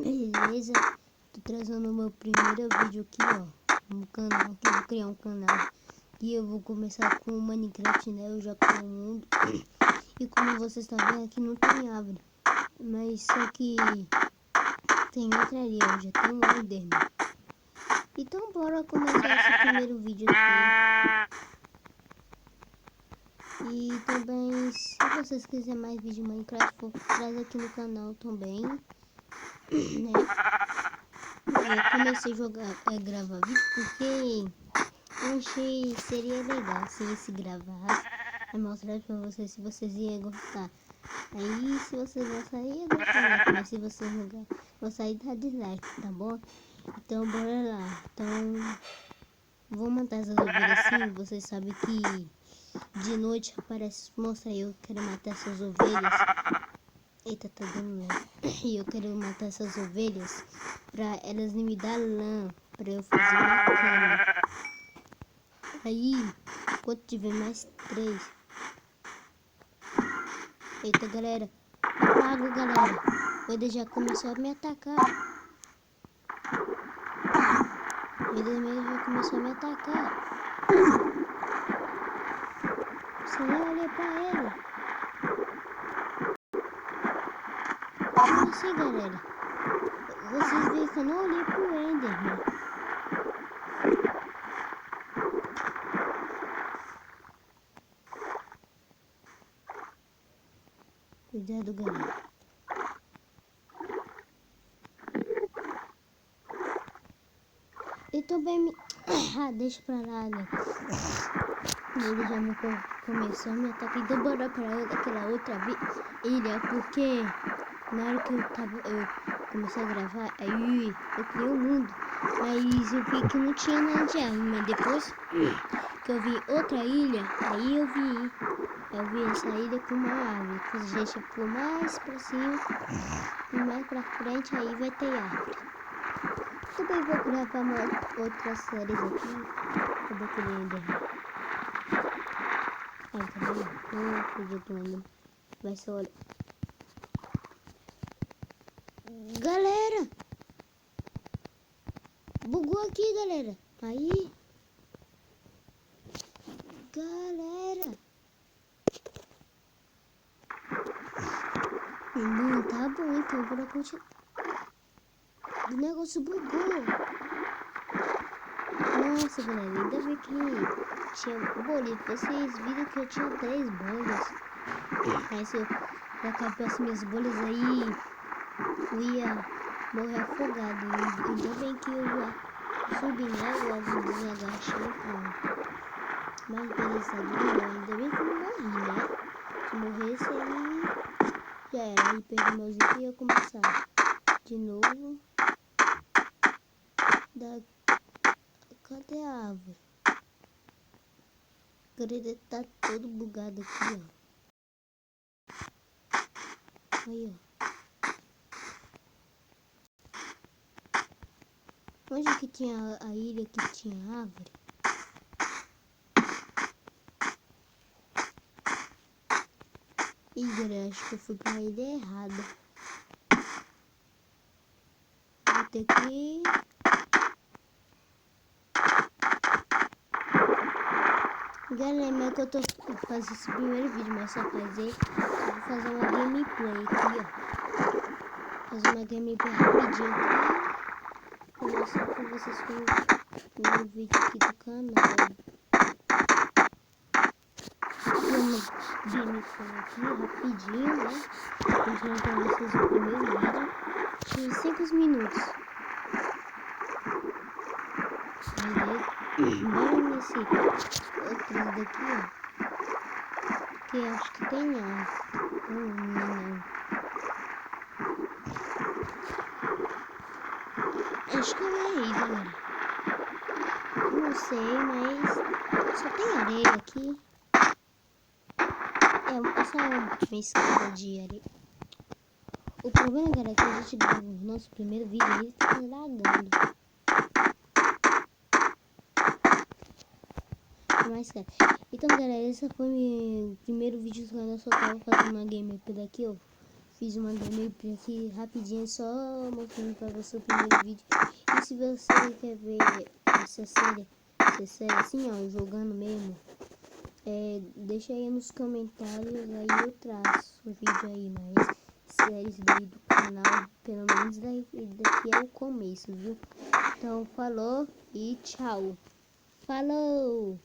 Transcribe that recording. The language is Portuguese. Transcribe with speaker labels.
Speaker 1: Beleza, tô trazendo o meu primeiro vídeo aqui, ó, no canal, que eu vou criar um canal. E eu vou começar com o Minecraft, né, eu já criei o mundo. E como vocês estão vendo aqui não tem árvore, mas só que tem outra ali, ó, já tem um Enderman. Então bora começar esse primeiro vídeo aqui. E também, se vocês quiserem mais vídeo de Minecraft, vou trazer aqui no canal também, né. Eu comecei a gravar vídeo porque eu achei que seria legal se esse gravasse e mostrar pra vocês se vocês iam gostar. Aí se vocês gostarem, eu dou like, mas se vocês não gostarem, dá dislike, tá bom? Então bora lá. Então vou matar essas ovelhas assim. Vocês sabem que de noite aparece monstro aí, eu quero matar essas ovelhas. Eita, tá dando lã. E eu quero matar essas ovelhas pra elas me dar lã, pra eu fazer uma cama. Aí, quando tiver mais 3. Eita, galera. Apago, galera. Ele já começou a me atacar. Ele mesmo já começou a me atacar. Você não olha pra ele. Como assim, galera? Vocês veem que eu não olhei pro Enderman. Cuidado, galera. E também me... Ah, deixa pra lá, né? Ele já me começou a me atacar. Então bora pra aquela outra ilha, porque na hora que eu comecei a gravar, aí eu criei um mundo, mas eu vi que não tinha nada de árvore, mas depois que eu vi outra ilha, aí eu vi essa ilha com uma árvore, que a gente for mais pra cima e mais pra frente, aí vai ter árvore. Também vou gravar outras séries aqui. Cadê aquele Enderman? Ai, tá vendo? Não acredito ainda. Vai só olhar. Galera! Bugou aqui, galera. Aí. Galera. Não, tá bom, então bora continuar. O negócio bugou. Nossa, galera, ainda bem que tinha bolito. Vocês viram que eu tinha 3 bolhas. Aí se eu acabasse minhas bolhas aí, eu ia morrer afogado. Ainda bem que eu já subi, né? Logo desagachei. Mas beleza, ainda bem que eu não morri, né? Se morresse aí, já era. Aí perdi meus itens e ia começar de novo. Cadê a árvore? Agora tá todo bugado aqui, ó. Aí, ó. Onde que tinha a ilha que tinha árvore? Ih, galera, acho que eu fui pra ilha errada. Vou ter que... Galera, mas que eu tô fazendo esse primeiro vídeo, mas só fazer... Eu vou fazer uma gameplay aqui, ó. Fazer uma gameplay rapidinho aqui. Conversar com vocês com o meu vídeo aqui do canal. Uma gameplay aqui rapidinho, né? Mostrando pra vocês o primeiro vídeo de 5 minutos. Aí, bora nesse outro daqui, ó. Que acho que tem não. Acho que é aí, galera. Não sei, mas só tem areia aqui. É só uma escada de areia. O problema, galera, é que a gente grava o nosso primeiro vídeo e ele tá lagando. Mas, cara, então, galera, esse foi o meu primeiro vídeo do canal. Só tava fazendo uma gameplay daqui, ó. Fiz uma gameplay aqui rapidinho, só mostrando pra você o primeiro vídeo. E se você quer ver essa série assim, ó, jogando mesmo, deixa aí nos comentários, aí eu traço o vídeo aí, mas séries daí do canal, pelo menos daqui é o começo, viu? Então, falou e tchau. Falou!